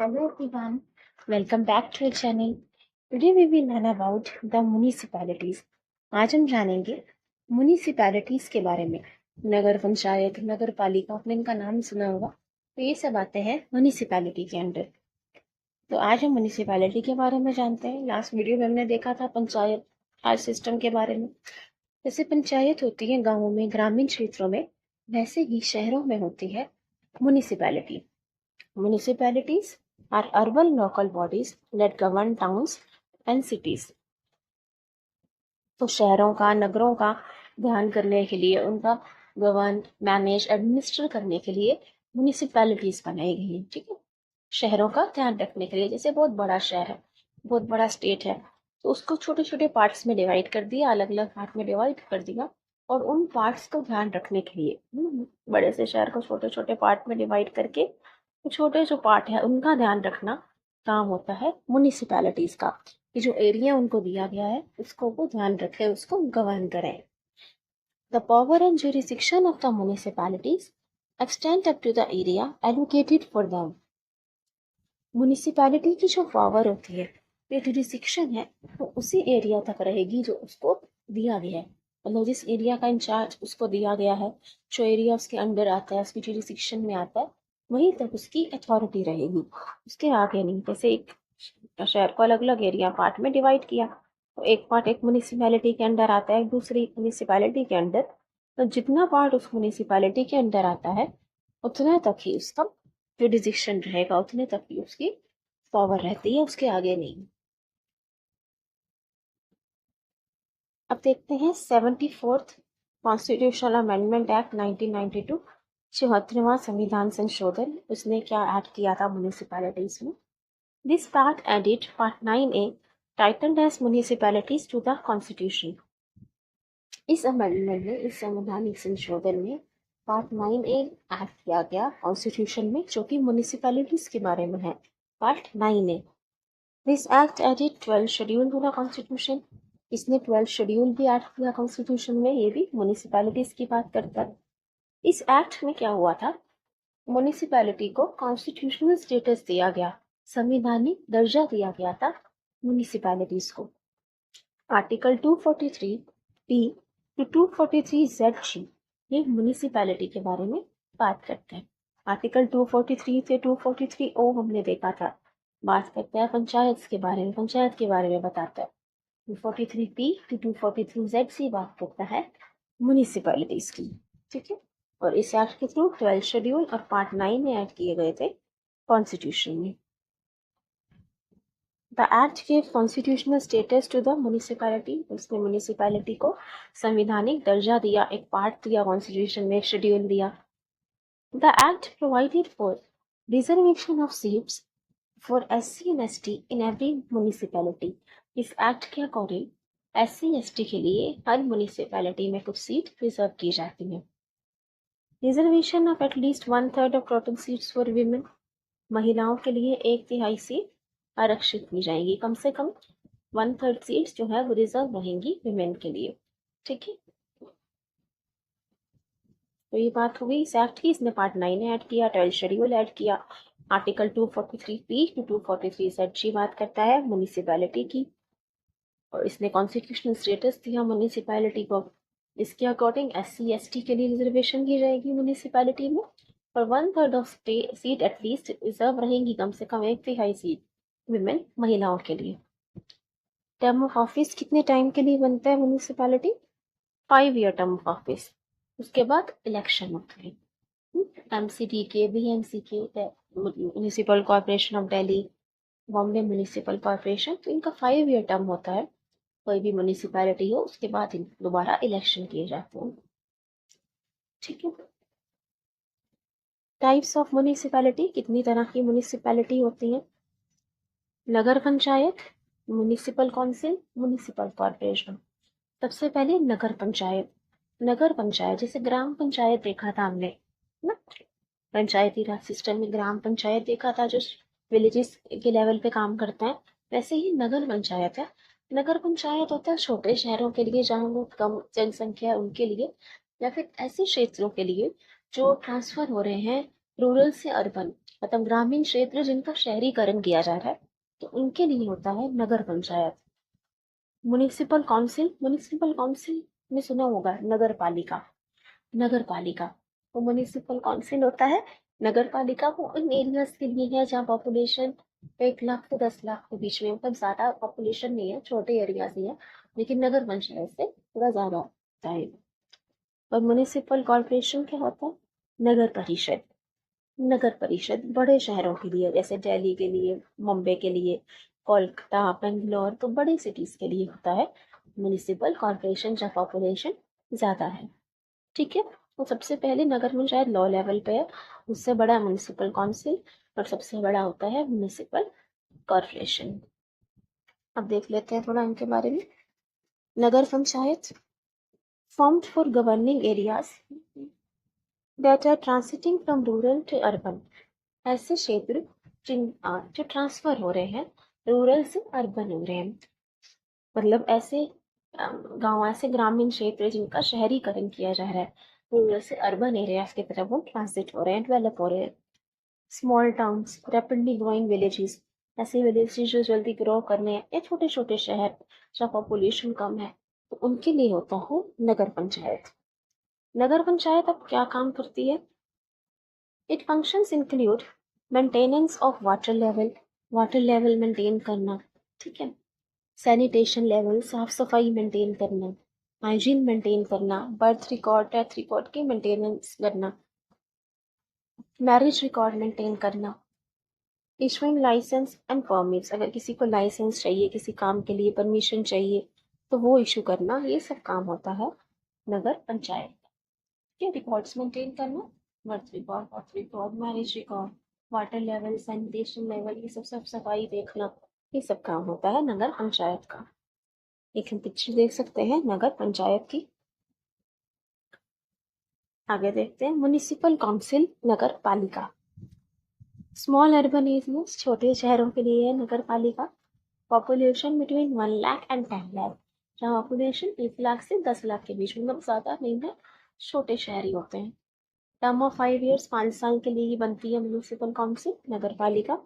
Hello everyone, welcome back to our channel. Today we will learn about the municipalities. आज हम जानेंगे municipalities के बारे में। नगर पंचायत, नगर पालिका, आपने इनका नाम सुना होगा। तो ये सब आते हैं म्यूनिसिपैलिटी के अंडर। तो आज हम म्यूनिसिपैलिटी के बारे में जानते हैं। लास्ट वीडियो में हमने देखा था पंचायत राज सिस्टम के बारे में। जैसे पंचायत होती है गाँवों में, ग्रामीण क्षेत्रों में, वैसे ही शहरों में होती है municipality. Municipalities are urban local bodies that govern towns and cities. तो शहरों का, नगरों का ध्यान करने के लिए, उनका गवर्न, मैनेज, एडमिनिस्टर करने के लिए म्यूनिसिपैलिटीज बनाई गई हैं। ठीक है, शहरों का ध्यान रखने के लिए। जैसे बहुत बड़ा शहर है, बहुत बड़ा स्टेट है, तो उसको छोटे छोटे पार्ट्स में डिवाइड कर दिया, अलग अलग पार्ट में डिवाइड कर दिया, और उन पार्ट्स को ध्यान रखने के लिए बड़े से शहर को छोटे छोटे पार्ट में डिवाइड करके छोटे जो पार्ट है उनका ध्यान रखना काम होता है म्यूनिसिपैलिटीज का। कि जो एरिया उनको दिया गया है उसको वो ध्यान रखें, उसको गवर्न करें। The power and jurisdiction of the municipalities extend up to the area allocated for them. Municipality की जो पावर होती है, ये jurisdiction है, वो उसी एरिया तक रहेगी जो उसको दिया गया है। मतलब जिस एरिया का इंचार्ज उसको दिया गया है, जो एरिया उसके अंडर आता है, उसकी jurisdiction में आता है, वहीं तक उसकी अथॉरिटी रहेगी, उसके आगे नहीं। जैसे एक शहर को अलग अलग एरिया पार्ट में डिवाइड किया, तो एक पार्ट एक म्यूनिसिपैलिटी के अंडर आता है, दूसरी म्यूनिसिपैलिटी के अंडर, तो जितना पार्ट उस म्यूनिसिपैलिटी के अंडर आता है उतने तक ही उसका जो डिसीजन रहेगा, उतने तक ही उसकी पावर रहती है, उसके आगे नहीं। अब देखते हैं 74th कॉन्स्टिट्यूशनल अमेंडमेंट एक्ट 1992, 74वां संविधान संशोधन, उसने क्या ऐड किया था म्यूनिसिपैलिटीज में। This part added part 9A titled as municipalities to the constitution. इस अमेंडमेंट में, इस संवैधानिक संशोधन में पार्ट 9A ऐड किया गया कॉन्स्टिट्यूशन में, जो कि म्यूनिसिपैलिटीज के बारे में है। Part 9A। This act added 12 schedule to the constitution. इसने 12 शेड्यूल भी ऐड किया कॉन्स्टिट्यूशन में, ये भी म्यूनिसिपैलिटीज की बात करता है। इस एक्ट में क्या हुआ था, म्यूनिसिपैलिटी को कॉन्स्टिट्यूशनल स्टेटस दिया गया, संवैधानिक दर्जा दिया गया था म्यूनिसिपैलिटीज को। आर्टिकल 243B टू 243ZG ये म्यूनिसिपैलिटी के बारे में बात करते हैं। आर्टिकल 243 से 243O हमने देखा था, बात करते हैं पंचायत के बारे में, पंचायत के बारे में बताता है। 243B टू 243ZC बात करता है म्यूनिसिपैलिटीज की। ठीक है, और इस एक्ट के थ्रू 12 शेड्यूल और पार्ट 9 में ऐड किए गए थे कॉन्स्टिट्यूशन में। The act gave constitutional status to the municipality. उसने म्यूनिसिपैलिटी को संवैधानिक दर्जा दिया, एक पार्ट दिया कॉन्स्टिट्यूशन में, एक शेड्यूल दिया। The act provided for reservation of seats for SC and ST in every municipality. इस एक्ट के अकॉर्डिंग SC ST के लिए हर म्यूनिसिपैलिटी में कुछ सीट रिजर्व की जाती हैं। Reservation of at least 1/3 of total seats for women. महिलाओं के लिए 1/3 सीट आरक्षित की जाएगी, कम से कम 1/3 सीट्स जो है वो रिजर्व रहेंगी विमेन के लिए। ठीक है, तो ये बात हो गई इस एक्ट की। इसने पार्ट 9 ऐड किया, 12 शेड्यूल ऐड किया। आर्टिकल 243B टू 243ZG बात करता है म्यूनिसिपैलिटी की, और इसने कॉन्स्टिट्यूशनल स्टेटस दिया म्यूनिसिपैलिटी को। इसके अकॉर्डिंग SC ST के लिए रिजर्वेशन की जाएगी म्यूनिसिपैलिटी में, और 1/3 ऑफ सीट एटलीस्ट रिजर्व रहेंगी, कम से कम 1/3 सीट विमेन, महिलाओं के लिए। टर्म ऑफ ऑफिस कितने टाइम के लिए बनता है municipality? 5 year term of office, उसके बाद इलेक्शन होते हैं। MCD के, BMC के, municipal corporation of Delhi, Bombay municipal corporation, तो इनका 5 ईयर टर्म होता है। कोई भी म्यूनिसिपैलिटी हो उसके बाद दोबारा इलेक्शन किए जाते हैं। ठीक है, टाइप्स ऑफ म्यूनिसिपैलिटी, कितनी तरह की म्यूनिसिपैलिटी होती है? नगर panchayat, municipal council, municipal corporation. सबसे पहले नगर पंचायत। नगर पंचायत जैसे ग्राम पंचायत देखा था हमने ना, पंचायती राज सिस्टम में ग्राम पंचायत देखा था जो विलेजेस के लेवल पे काम करते हैं, वैसे ही नगर पंचायत है। नगर पंचायत होता है छोटे शहरों के लिए जहाँ वो कम जनसंख्या है उनके लिए, या फिर ऐसे क्षेत्रों के लिए जो ट्रांसफर हो रहे हैं रूरल से अर्बन मतलब ग्रामीण क्षेत्र जिनका शहरीकरण किया जा रहा है तो उनके लिए होता है नगर पंचायत। म्युनिसिपल काउंसिल में सुना होगा नगर पालिका। नगर पालिका तो म्युनिसिपल काउंसिल होता है। नगर पालिका वो उन एरियाज के लिए है जहाँ पॉपुलेशन 1 लाख से 10 लाख के बीच में, मतलब ज्यादा पॉपुलेशन नहीं है, छोटे एरियाज ही है, लेकिन नगर पंचायत से थोड़ा ज्यादा होता है। और म्युनिसिपल कॉर्पोरेशन क्या होता है? नगर परिषद। नगर परिषद बड़े शहरों के लिए, जैसे दिल्ली के लिए, मुंबई के लिए, कोलकाता, बेंगलोर, तो बड़ी सिटीज के लिए होता है म्युनिसिपल कॉर्पोरेशन जहाँ पॉपुलेशन ज्यादा है। ठीक है, तो सबसे पहले नगर पंचायत लॉ लेवल पे है, उससे बड़ा म्युनिसिपल काउंसिल, और सबसे बड़ा होता है म्युनिसिपल कॉर्पोरेशन। अब देख लेते हैं थोड़ा इनके बारे में। नगर panchayat formed for governing areas that are transiting from rural to urban। ऐसे क्षेत्र जो ट्रांसफर हो रहे हैं, रूरल से अर्बन हो रहे हैं, मतलब ऐसे गांव, ऐसे ग्रामीण क्षेत्र जिनका शहरीकरण किया जा रहा है, रूरल से अर्बन एरियाज की तरफ वो ट्रांसिट हो रहे हैं, डेवलप हो रहे हैं। Small towns, rapidly growing villages, ऐसे विलेजेस जो जल्दी ग्रो करने हैं, या छोटे छोटे शहर जहाँ पॉपुलेशन कम है, तो उनके लिए होता है नगर पंचायत। नगर पंचायत अब क्या काम करती है? It functions include maintenance of water level maintain करना, ठीक है, सैनिटेशन लेवल, साफ सफाई मेंटेन करना, हाइजीन मेंटेन करना, बर्थ रिकॉर्ड, डेथ रिकॉर्ड की मेंटेनेंस करना, मैरिज रिकॉर्ड मेंटेन करना, इशूइंग लाइसेंस एंड परमिट्स, अगर किसी को लाइसेंस चाहिए, किसी काम के लिए परमिशन चाहिए, तो वो इशू करना, ये सब काम होता है नगर पंचायत के। रिकॉर्ड्स मेंटेन करना, birth record, death record, marriage record, water level, sanitation level, ये सब सब सफाई देखना, ये सब काम होता है नगर पंचायत का। एक हम पिक्चर देख सकते हैं नगर पंचायत की। आगे देखते हैं म्युनिसिपल काउंसिल, नगर पालिका। स्मॉल अर्बन एरियाज, छोटे शहरों के लिए है नगर पालिका। Population between 1 lakh and 10 lakh, जहाँ पॉपुलेशन 1 लाख से 10 लाख के बीच में, मतलब ज्यादा नहीं है, छोटे शहर ही होते हैं। टर्म ऑफ 5 ईयर्स, 5 साल के लिए ही बनती है म्युनिसिपल काउंसिल, नगर पालिका।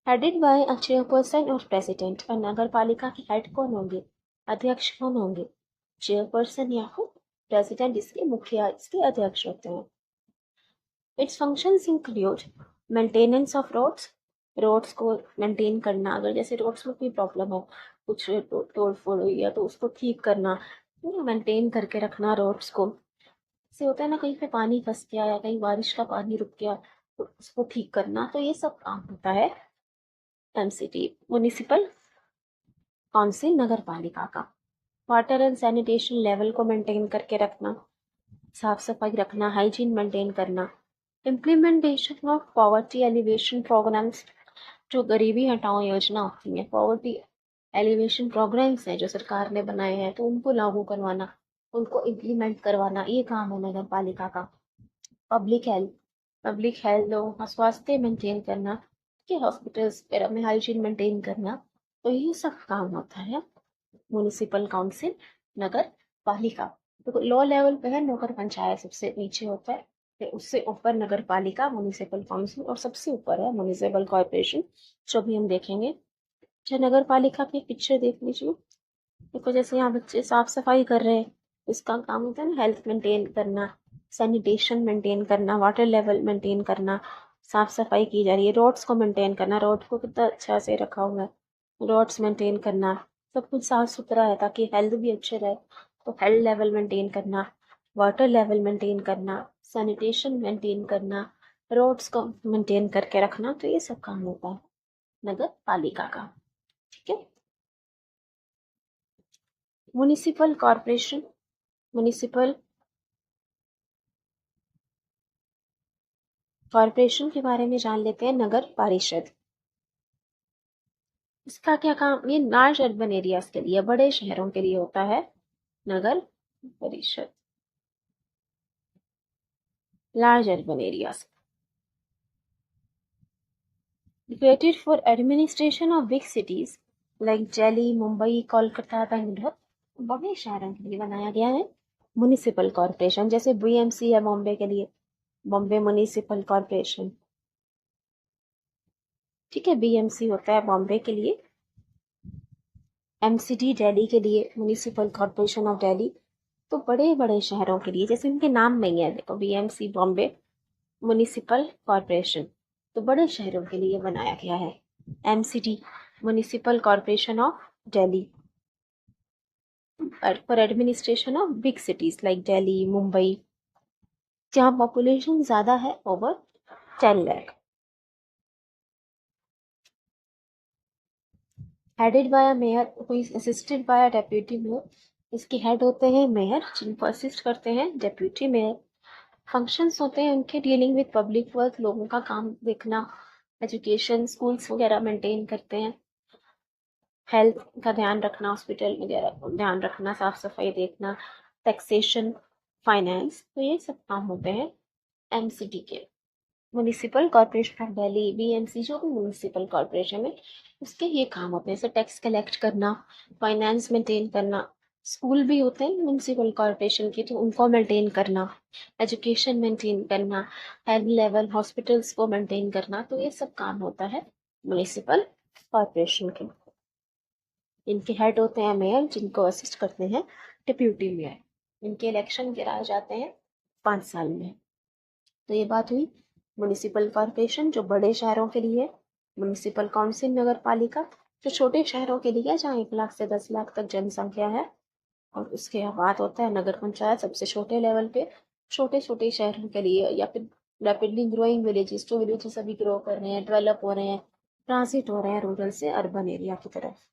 हेडेड बाय अ चेयरपर्सन और प्रेसिडेंट, और नगर पालिका के हेड कौन होंगे? अध्यक्ष कौन होंगे? चेयरपर्सन या फिर प्रेसिडेंट, इसके मुखिया, इसके अध्यक्ष होते हैं। Its functions include maintenance of roads को मेंटेन करना, अगर जैसे रोड्स में कोई प्रॉब्लम हो, कुछ तोड़ फोड़ हुई है तो उसको ठीक करना, मेंटेन करके रखना रोड्स को। से होता है ना, कहीं पे पानी फंस गया या कहीं बारिश का पानी रुक गया तो उसको ठीक करना, तो ये सब काम होता है एमसीटी, म्युनिसिपल काउंसिल, नगर पालिका का। वाटर एंड सैनिटेशन लेवल को मेंटेन करके रखना, साफ सफाई रखना, हाइजीन मेंटेन करना। Implementation of poverty alleviation programmes, जो गरीबी हटाओ योजना होती है, पॉवर्टी एलिवेशन प्रोग्राम्स हैं जो सरकार ने बनाए हैं, तो उनको लागू करवाना, उनको इम्प्लीमेंट करवाना, ये काम है नगर पालिका का। पब्लिक हेल्थ लोगों का स्वास्थ्य मेंटेन करना, कि हॉस्पिटल्स वगैरह में हाइजीन मेंटेन करना, तो ये सब काम होता है म्युनिसिपल काउंसिल, नगर पालिका। तो लॉ लेवल पे है नगर पंचायत, सबसे नीचे होता है, फिर उससे ऊपर नगर पालिका, म्युनिसिपल काउंसिल, और सबसे ऊपर है म्युनिसिपल कॉर्पोरेशन, जो भी हम देखेंगे। अच्छा, नगर पालिका की पिक्चर देख लीजिए। देखो, जैसे यहाँ बच्चे साफ सफाई कर रहे हैं, इसका काम होता है ना हेल्थ मेंटेन करना, सैनिटेशन मेंटेन करना, वाटर लेवल मेंटेन करना, साफ सफाई की जा रही है, रोड्स को मेंटेन करना, रोड को कितना अच्छा से रखा हुआ है, रोड्स मेंटेन करना, सब कुछ साफ सुथरा है ताकि हेल्थ भी अच्छे रहे, तो हेल्थ लेवल मेंटेन करना, वाटर लेवल मेंटेन करना, सैनिटेशन मेंटेन करना, रोड्स को मेंटेन करके रखना, तो ये सब काम होता है नगर पालिका का। ठीक है, म्युनिसिपल कॉर्पोरेशन, म्युनिसिपल कॉर्पोरेशन के बारे में जान लेते हैं। नगर परिषद, इसका क्या काम? ये लार्ज अर्बन एरियाज के लिए, बड़े शहरों के लिए होता है नगर परिषद, large urban areas. Created for administration of big cities like Delhi, Mumbai, Kolkata, Bangalore, बड़े शहरों के लिए बनाया गया है म्युनिसिपल कॉर्पोरेशन, जैसे बीएमसी है बॉम्बे के लिए, बॉम्बे म्युनिसिपल कॉरपोरेशन, ठीक है। बीएमसी होता है बॉम्बे के लिए, एमसीडी दिल्ली के लिए, म्युनिसिपल कॉरपोरेशन ऑफ दिल्ली तो बड़े बड़े शहरों के लिए, जैसे उनके नाम में ही है, देखो बीएमसी बॉम्बे म्युनिसिपल कॉरपोरेशन, तो बड़े शहरों के लिए बनाया गया है। MCD municipal corporation of Delhi for administration of big cities like Delhi, Mumbai, जहाँ पॉपुलेशन ज्यादा है, over 10 lakh. Headed by a mayor who is assisted by a deputy mayor. इसके हेड होते हैं मेयर, जिनको असिस्ट करते हैं डेप्यूटी मेयर। फंक्शंस होते हैं उनके डीलिंग विद पब्लिक वर्क, लोगों का काम देखना, एजुकेशन, स्कूल्स वगैरह मेंटेन करते हैं, हेल्थ का ध्यान रखना, हॉस्पिटल वगैरह ध्यान रखना, साफ सफाई देखना, टैक्सेशन, फाइनेंस, तो ये सब काम होते हैं एमसीडी के। Municipal corporation of Delhi, BMC, जो भी म्युनिसिपल कॉर्पोरेशन है उसके ये काम होते हैं, जैसे टैक्स कलेक्ट करना, फाइनेंस मेंटेन करना, स्कूल भी होते हैं म्युनिसिपल कॉर्पोरेशन के, तो उनको मेंटेन करना, एजुकेशन मेंटेन करना, हेल्थ लेवल हॉस्पिटल्स को मेंटेन करना, तो ये सब काम होता है म्युनिसिपल कॉर्पोरेशन के। इनके हेड होते हैं मेयर, जिनको असिस्ट करते हैं डिप्यूटी मेयर। इनके इलेक्शन कराए जाते हैं 5 साल में। तो ये बात हुई म्युनिसिपल कॉर्पोरेशन जो बड़े शहरों के लिए, म्युनिसिपल काउंसिल नगर पालिका जो छोटे शहरों के लिए, जहाँ 1 लाख से 10 लाख तक जनसंख्या है। और उसके बाद होता है नगर पंचायत, सबसे छोटे लेवल पे, छोटे छोटे शहरों के लिए, या फिर रैपिडली ग्रोइंग विलेजेस, जो विलेजेस अभी ग्रो कर रहे हैं, डेवलप हो रहे हैं, ट्रांसिट हो रहे हैं रूरल से अर्बन एरिया की तरफ,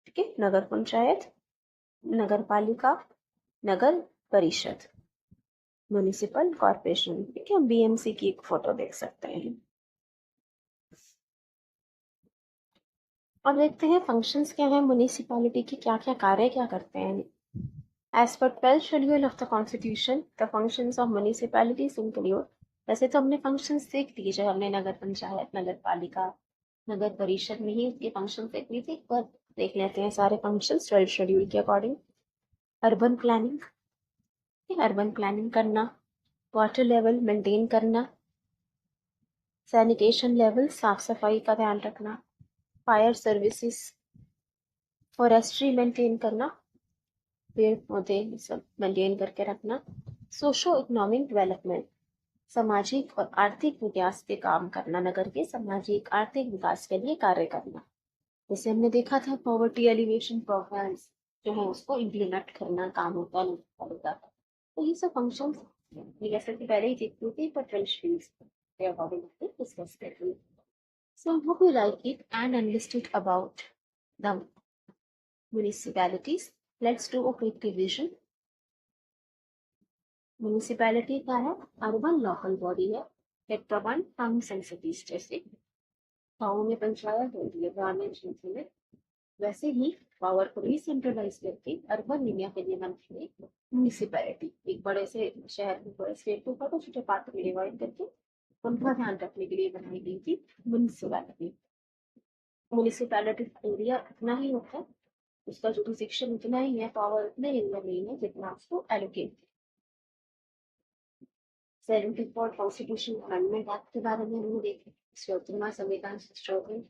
ठीक है। नगर पंचायत, नगर पालिका, नगर परिषद, म्युनिसिपल कॉर्पोरेशन, ठीक है। बीएमसी की एक फोटो देख सकते हैं। अब देखते हैं फंक्शंस क्या है म्युनिसिपैलिटी के, क्या क्या कार्य क्या करते हैं। As per 12th schedule of the constitution, the functions of municipalities include. वैसे तो हमने फंक्शंस देख लिए जब हमने नगर पंचायत, नगर पालिका, नगर परिषद में ही उसके फंक्शन देख लिए थे, पर देख लेते हैं सारे फंक्शंस 12th शेड्यूल के according. Urban planning, urban planning करना, वाटर लेवल मेंटेन करना, सैनिटेशन लेवल साफ सफाई का ध्यान रखना, फायर सर्विसेज, फॉरेस्ट्री मेंटेन करना, पेड़ पौधे सब मेंटेन करके रखना, सोशो इकोनॉमिक डेवलपमेंट, सामाजिक और आर्थिक विकास के काम करना, नगर के सामाजिक आर्थिक विकास के लिए कार्य करना। जैसे हमने देखा था पॉवर्टी एलिवेशन प्रोग्राम्स जो है उसको इम्प्लीमेंट करना काम होता है नगर पालिका का। तो ये सब फंक्शन जैसे कि पहले ही देखते थे, पर 12 के अकॉर्डिंग डिस्कस कर रही। So I hope you like it and understood about the municipalities. Let's do a quick revision. Municipality क्या है? अर्बन लोकल बॉडी है that govern towns and cities, जैसे गाँव में पंचायत होती है, ग्रामीण क्षेत्र में, वैसे ही पावर को डिसेंट्रलाइज करके अर्बन एरिया के लिए बनती है म्यूनिसिपैलिटी। एक बड़े से शहर को, बड़े स्टेट को छोटे छोटे पार्ट में डिवाइड करके उनका ध्यान रखने के लिए बनाई गई थी म्यूनिसिपैलिटी। म्यूनिसिपैलिटी एरिया इतना ही होता है, उसका जुडिसिक्शन उतना ही है, पावर उतने एरिया नहीं है जितना उसको एलोकेट। 74 कॉन्स्टिट्यूशन अमेंडमेंट एक्ट के बारे में हमने देखा, 74वां संविधान संशोधन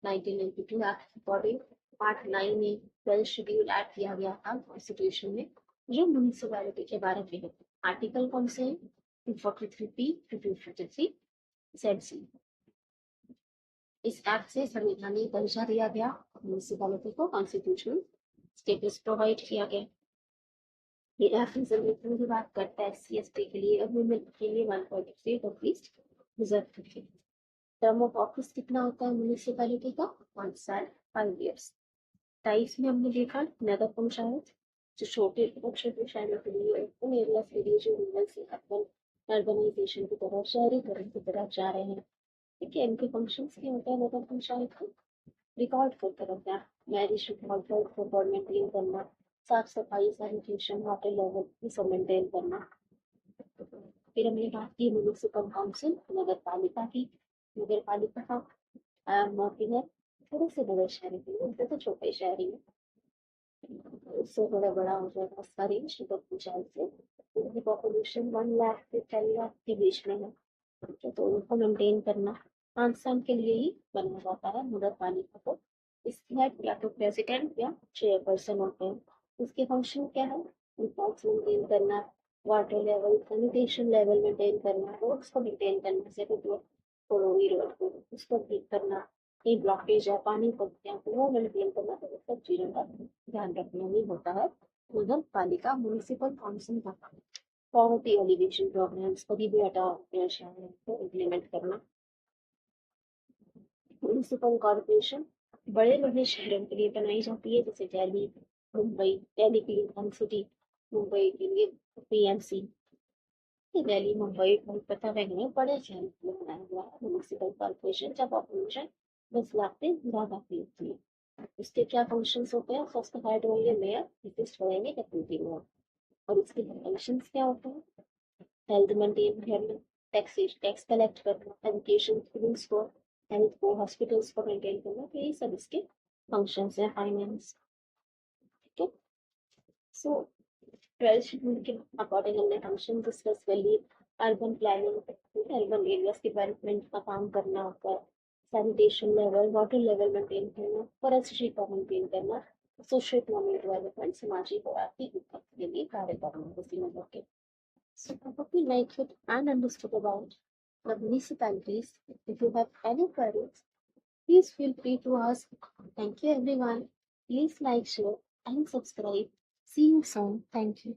1992 एक्ट के अकॉर्डिंग पार्ट 9 में 12 शेड्यूल ऐड किया गया था कॉन्स्टिट्यूशन में, जो म्यूनिसिपैलिटी के बारे में है। आर्टिकल कौन से हैं? 243 पी टू 243 जेड सी। इस एक्ट से संवैधानिक दर्जा दिया गया, म्यूनिसिपैलिटी को कॉन्स्टिट्यूशनल स्टेटस प्रोवाइड किया गया। ये एक्ट रिजर्वेशन की बात करता है एससी एसटी के लिए, और वुमेन के लिए 1.8 ऑफ लीस्ट रिजर्व करके। टर्म ऑफ ऑफिस कितना होता है म्यूनिसिपैलिटी का? 5 साल, 5 इयर्स। टाइप्स में हमने देखा नगर पंचायत जो छोटे छोटे शहरों के लिए, उन एरिया के लिए जो रूरल से अर्बन, अर्बनाइजेशन की तरफ, शहरीकरण की तरफ जा रहे हैं, ठीक है। इनके फंक्शंस क्या होता है नगर पंचायत को? रिकॉर्ड करके रखना, मैरिज रिकॉर्ड को मेंटेन करना, साफ सफाई, सैनिटेशन, वाटर लेवल ये सब मेंटेन करना। फिर हमने बात की म्यूनिसिपल काउंसिल, नगर पालिका की। नगर पालिका का मोटिव है थोड़े से बड़े शहर के लिए, उनसे तो छोटे शहर ही है, उससे थोड़ा बड़ा हो जाएगा उसका रेंज नगर पंचायत से। उनकी पॉपुलेशन 1 लाख से 10 लाख के बीच में है, तो उनको मेंटेन करना 5 साल के लिए ही बना जाता है नगर पालिका को। इसके हेड या तो प्रेसिडेंट या चेयरपर्सन होते हैं। इसके फंक्शन क्या है? रिकॉर्ड्स मेंटेन करना, water level sanitation level maintain करना, रोड्स को मेंटेन करना, जैसे जो तोड़ी रोड को उसको ठीक करना, कहीं ब्लॉकेज है पानी पड़ते हैं तो वो मेंटेन करना, तो इस सब चीजों का ध्यान रखना ही होता है नगर पालिका म्यूनिसिपल काउंसिल का काम। पॉवर्टी एलिवेशन प्रोग्राम्स गरीबी हटाओ योजना को इम्प्लीमेंट करना। म्यूनिसिपल कॉर्पोरेशन बड़े बड़े शहरों के लिए बनाई जाती है, जैसे दिल्ली, मुंबई, दिल्ली क्लीन सिटी, मुंबई के लिए पीएमसी। दिल्ली, मुंबई, कोलकाता वगैरह बड़े शहरों के लिए बनाया हुआ है म्यूनिसिपल कॉर्पोरेशन, जब पॉपुलेशन 10 लाख से ज्यादा की होती है। इसके क्या फंक्शंस होते हैं? फर्स्ट हेड होंगे मेयर, विशिष्ट रहेंगे डेप्यूटी मेयर। और इसके फंक्शंस क्या होते हैं? हेल्थ मेंटेन करना, टैक्स कलेक्ट करना, एजुकेशन स्कूल्स को, हेल्थ को, हॉस्पिटल्स को मेंटेन करना, तो यही सब इसके फंक्शंस हैं। फाइनेंस, ठीक है। सो 12th शेड्यूल के अकॉर्डिंग हमने फंक्शन डिस्कस कर लिए। Urban planning, urban areas development का काम करना होता है। Sanitation level, water level maintain करना, फॉरेस्ट्री का मेंटेन करना, सोशल इकोनॉमिक डेवलपमेंट, सामाजिक और आर्थिक विकास के लिए कार्य करना किसी नगर के। So I hope you like it and understood about the municipalities. If you have any queries, please feel free to ask. Thank you everyone. Please like, share and subscribe. See you soon. Thank you.